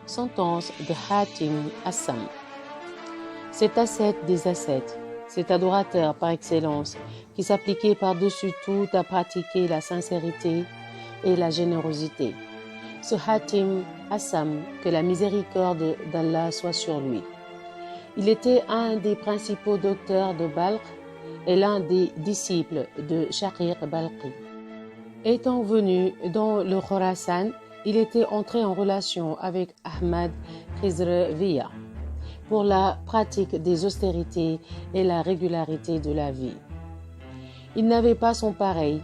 Sentence de Hatim Assam. Cet ascète des ascètes, cet adorateur par excellence, qui s'appliquait par-dessus tout à pratiquer la sincérité et la générosité. Ce Hatim Assam, que la miséricorde d'Allah soit sur lui. Il était un des principaux docteurs de Balkh et l'un des disciples de Shaqir Balkhi. Étant venu dans le Khorasan, il était entré en relation avec Ahmad Khizrviya pour la pratique des austérités et la régularité de la vie. Il n'avait pas son pareil,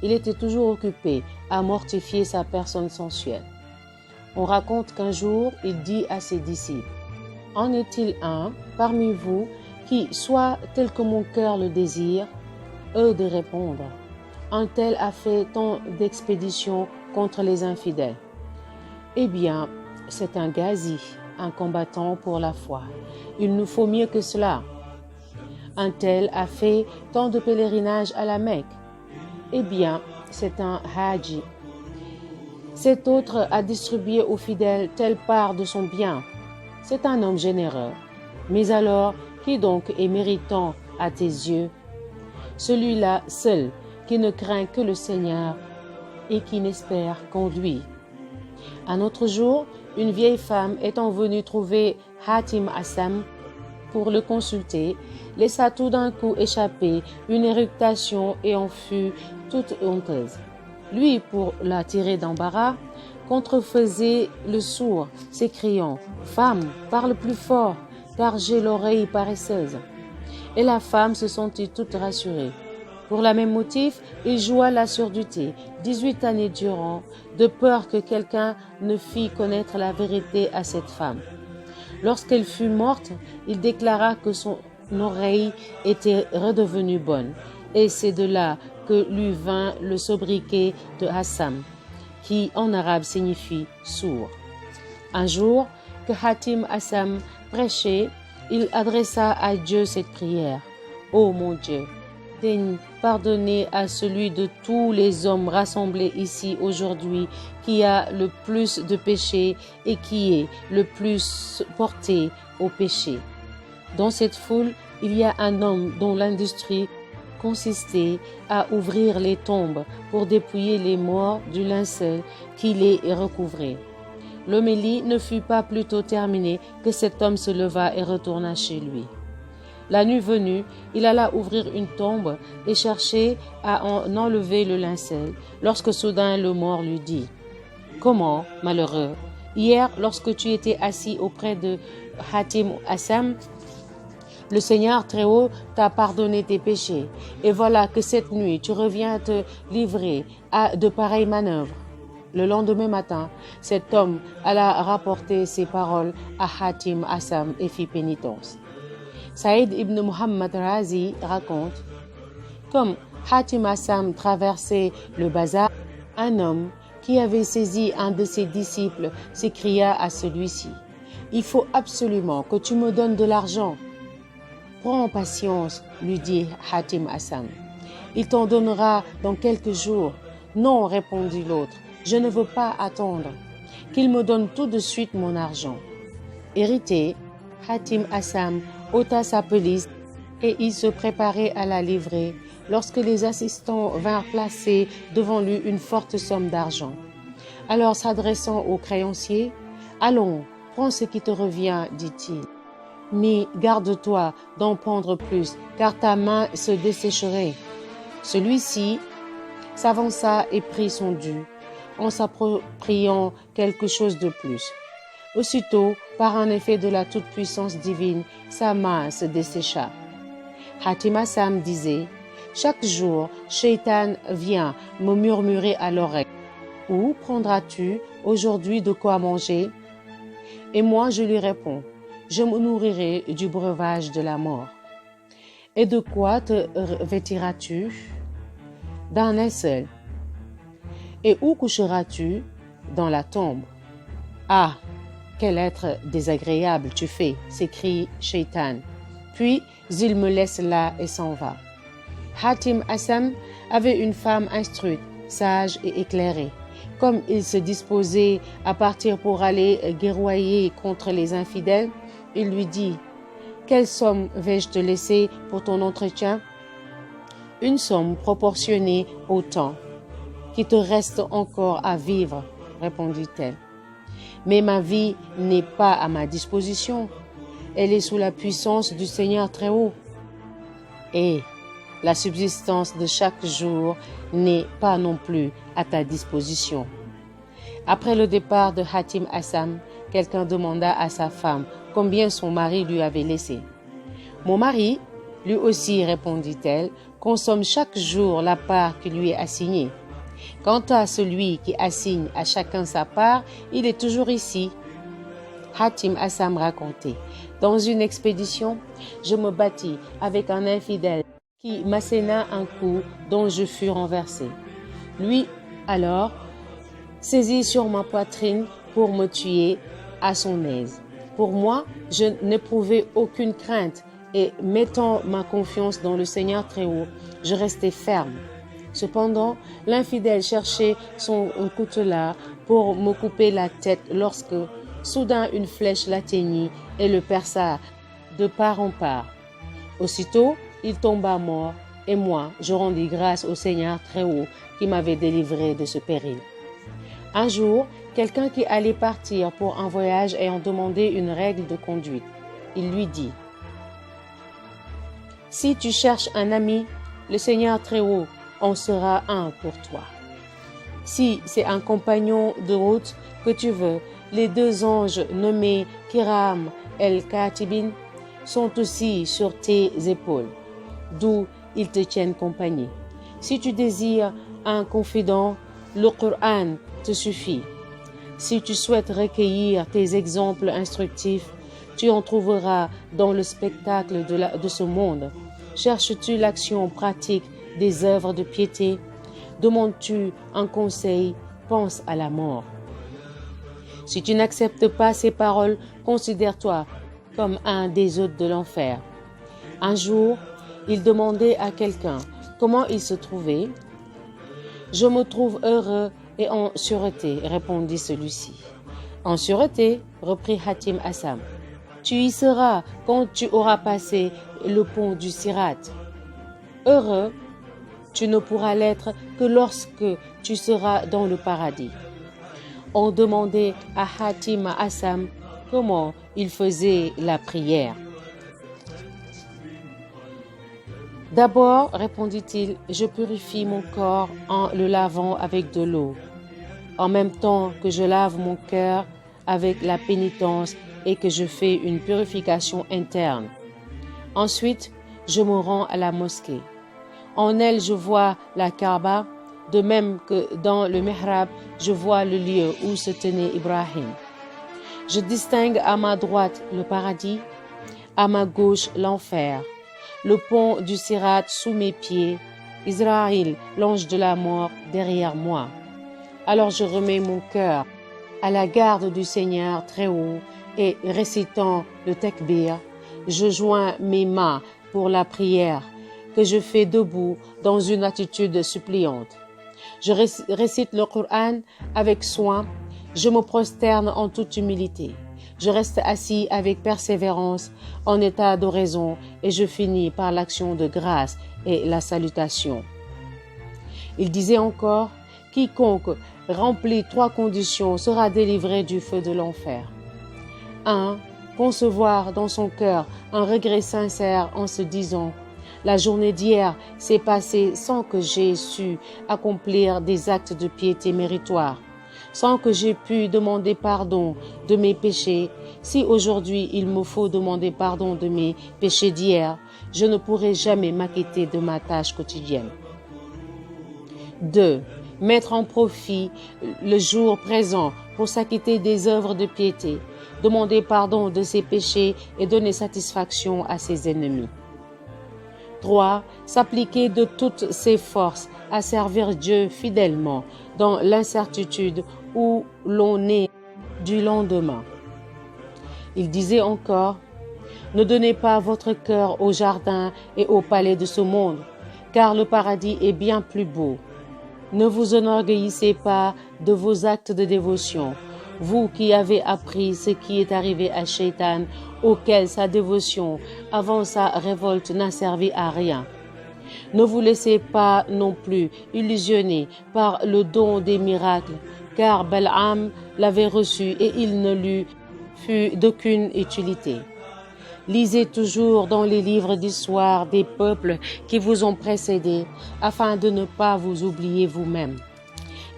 il était toujours occupé à mortifier sa personne sensuelle. On raconte qu'un jour, il dit à ses disciples: « En est-il un parmi vous qui soit tel que mon cœur le désire ?» Eux de répondre: « Un tel a fait tant d'expéditions contre les infidèles. » Eh bien, c'est un ghazi, un combattant pour la foi. Il nous faut mieux que cela. Un tel a fait tant de pèlerinages à la Mecque. Eh bien, c'est un haji. Cet autre a distribué aux fidèles telle part de son bien. C'est un homme généreux. Mais alors, qui donc est méritant à tes yeux? Celui-là seul, qui ne craint que le Seigneur et qui n'espère qu'en lui. Un autre jour, une vieille femme étant venue trouver Hatim Assam pour le consulter, laissa tout d'un coup échapper une éructation et en fut toute honteuse. Lui, pour la tirer d'embarras, contrefaisait le sourd, s'écriant: « Femme, parle plus fort, car j'ai l'oreille paresseuse. » Et la femme se sentit toute rassurée. Pour le même motif, il joua la surdité 18 années durant, de peur que quelqu'un ne fît connaître la vérité à cette femme. Lorsqu'elle fut morte, il déclara que son oreille était redevenue bonne, et c'est de là que lui vint le sobriquet de Assam, qui en arabe signifie sourd. Un jour, que Hatim Assam prêchait, il adressa à Dieu cette prière: « Ô mon Dieu, daigne pardonner à celui de tous les hommes rassemblés ici aujourd'hui qui a le plus de péchés et qui est le plus porté au péché. Dans cette foule, il y a un homme dont l'industrie consistait à ouvrir les tombes pour dépouiller les morts du linceul qui les recouvrait. » L'homélie ne fut pas plus tôt terminée que cet homme se leva et retourna chez lui. La nuit venue, il alla ouvrir une tombe et chercher à en enlever le linceul, lorsque soudain le mort lui dit: « Comment, malheureux, hier, lorsque tu étais assis auprès de Hatim Assam, le Seigneur Très-Haut t'a pardonné tes péchés, et voilà que cette nuit tu reviens te livrer à de pareilles manœuvres. » Le lendemain matin, cet homme alla rapporter ces paroles à Hatim Assam et fit pénitence. Saïd ibn Muhammad Razi raconte: comme Hatim Assam traversait le bazar, un homme qui avait saisi un de ses disciples s'écria à celui-ci: « Il faut absolument que tu me donnes de l'argent. » « Prends patience, lui dit Hatim Assam. « Il t'en donnera dans quelques jours. »« Non, répondit l'autre, je ne veux pas attendre. Qu'il me donne tout de suite mon argent. » Irrité, Hatim Assam ôta sa pelisse et il se préparait à la livrer lorsque les assistants vinrent placer devant lui une forte somme d'argent. Alors s'adressant au créancier: « Allons, prends ce qui te revient, dit-il. Mais garde-toi d'en prendre plus, car ta main se dessécherait. » Celui-ci s'avança et prit son dû, en s'appropriant quelque chose de plus. Aussitôt, par un effet de la toute-puissance divine, sa main se dessécha. Hatim Assam disait: « Chaque jour, Shaitan vient me murmurer à l'oreille: « Où prendras-tu aujourd'hui de quoi manger ?» Et moi je lui réponds: « Je me nourrirai du breuvage de la mort. » « Et de quoi te vêtiras-tu ? » « D'un linceul. »« Et où coucheras-tu ? » « Dans la tombe. »« Ah, quel être désagréable tu fais !» s'écrie Shaitan. Puis il me laisse là et s'en va. Hatim Assam avait une femme instruite, sage et éclairée, comme il se disposait à partir pour aller guerroyer contre les infidèles, il lui dit: « Quelle somme vais-je te laisser pour ton entretien ? » « Une somme proportionnée au temps qui te reste encore à vivre, répondit-elle. Mais ma vie n'est pas à ma disposition. Elle est sous la puissance du Seigneur très haut. Et la subsistance de chaque jour n'est pas non plus à ta disposition. » Après le départ de Hatim Assam, quelqu'un demanda à sa femme combien son mari lui avait laissé. « Mon mari, lui aussi, répondit-elle, consomme chaque jour la part qui lui est assignée. Quant à celui qui assigne à chacun sa part, il est toujours ici. » Hatim Assam racontait: « Dans une expédition, je me battis avec un infidèle qui m'asséna un coup dont je fus renversé. Lui, alors, saisit sur ma poitrine pour me tuer à son aise. Pour moi, je n'éprouvais aucune crainte et, mettant ma confiance dans le Seigneur très haut, je restais ferme. Cependant, l'infidèle cherchait son coutelas pour me couper la tête lorsque, soudain, une flèche l'atteignit et le perça de part en part. Aussitôt, il tomba mort, et moi, je rendis grâce au Seigneur très haut qui m'avait délivré de ce péril. » Un jour, quelqu'un qui allait partir pour un voyage ayant demandé une règle de conduite, il lui dit: « Si tu cherches un ami, le Seigneur très haut en sera un pour toi. Si c'est un compagnon de route que tu veux, les deux anges nommés Kiram el-Katibin sont aussi sur tes épaules, d'où ils te tiennent compagnie. Si tu désires un confident, le Coran te suffit. Si tu souhaites recueillir tes exemples instructifs, tu en trouveras dans le spectacle de ce monde. Cherches-tu l'action pratique des œuvres de piété? Demandes-tu un conseil? Pense à la mort. Si tu n'acceptes pas ces paroles, considère-toi comme un des hôtes de l'enfer. » Un jour, il demandait à quelqu'un comment il se trouvait. « Je me trouve heureux et en sûreté, » répondit celui-ci. « En sûreté, » reprit Hatim Assam. « Tu y seras quand tu auras passé le pont du Sirat. Heureux, tu ne pourras l'être que lorsque tu seras dans le paradis. » On demandait à Hatim Assam comment il faisait la prière. « D'abord, répondit-il, je purifie mon corps en le lavant avec de l'eau, en même temps que je lave mon cœur avec la pénitence et que je fais une purification interne. Ensuite, je me rends à la mosquée. En elle, je vois la Kaaba, de même que dans le mihrab, je vois le lieu où se tenait Ibrahim. Je distingue à ma droite le paradis, à ma gauche l'enfer, le pont du Sirat sous mes pieds, Israël, l'ange de la mort, derrière moi. Alors je remets mon cœur à la garde du Seigneur très haut et, récitant le takbir, je joins mes mains pour la prière que je fais debout dans une attitude suppliante. Je récite le Coran avec soin, je me prosterne en toute humilité. Je reste assis avec persévérance en état d'oraison et je finis par l'action de grâce et la salutation. » Il disait encore: « Quiconque remplit 3 conditions sera délivré du feu de l'enfer. 1. Concevoir dans son cœur un regret sincère en se disant: la journée d'hier s'est passée sans que j'aie su accomplir des actes de piété méritoires, sans que j'aie pu demander pardon de mes péchés. Si aujourd'hui il me faut demander pardon de mes péchés d'hier, je ne pourrai jamais m'acquitter de ma tâche quotidienne. 2. Mettre en profit le jour présent pour s'acquitter des œuvres de piété, demander pardon de ses péchés et donner satisfaction à ses ennemis. 3. S'appliquer de toutes ses forces à servir Dieu fidèlement dans l'incertitude où l'on est du lendemain. Il disait encore: « Ne donnez pas votre cœur au jardin et au palais de ce monde, car le paradis est bien plus beau. Ne vous enorgueillissez pas de vos actes de dévotion, vous qui avez appris ce qui est arrivé à Shaitan, auquel sa dévotion avant sa révolte n'a servi à rien. Ne vous laissez pas non plus illusionner par le don des miracles, car Balaam l'avait reçu et il ne lui fut d'aucune utilité. Lisez toujours dans les livres d'histoire des peuples qui vous ont précédés, afin de ne pas vous oublier vous-même.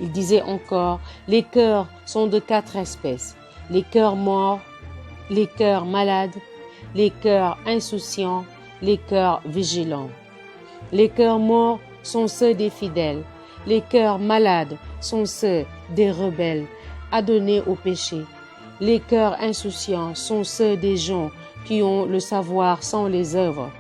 Il disait encore, les cœurs sont de 4 espèces, les cœurs morts, les cœurs malades, les cœurs insouciants, les cœurs vigilants. Les cœurs morts sont ceux des fidèles, les cœurs malades sont ceux des rebelles, adonnés au péché. Les cœurs insouciants sont ceux des gens qui ont le savoir sans les œuvres.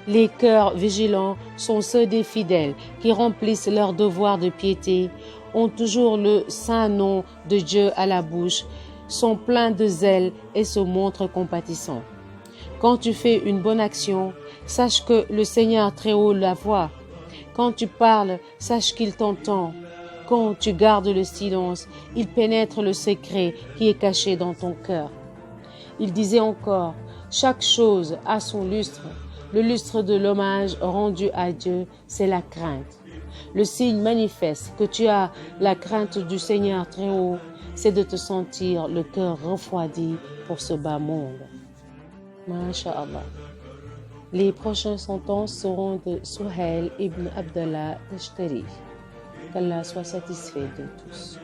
Les cœurs vigilants sont ceux des fidèles qui remplissent leur devoir de piété, ont toujours le saint nom de Dieu à la bouche, sont pleins de zèle et se montrent compatissants. Quand tu fais une bonne action, sache que le Seigneur Très-Haut la voit. Quand tu parles, sache qu'il t'entend. Quand tu gardes le silence, il pénètre le secret qui est caché dans ton cœur. Il disait encore, chaque chose a son lustre. Le lustre de l'hommage rendu à Dieu, c'est la crainte. Le signe manifeste que tu as la crainte du Seigneur Très-Haut, c'est de te sentir le cœur refroidi pour ce bas monde. Masha'Allah. Les prochaines sentences seront de Suhail ibn Abdallah Tashtari. Qu'Allah soit satisfait de tous.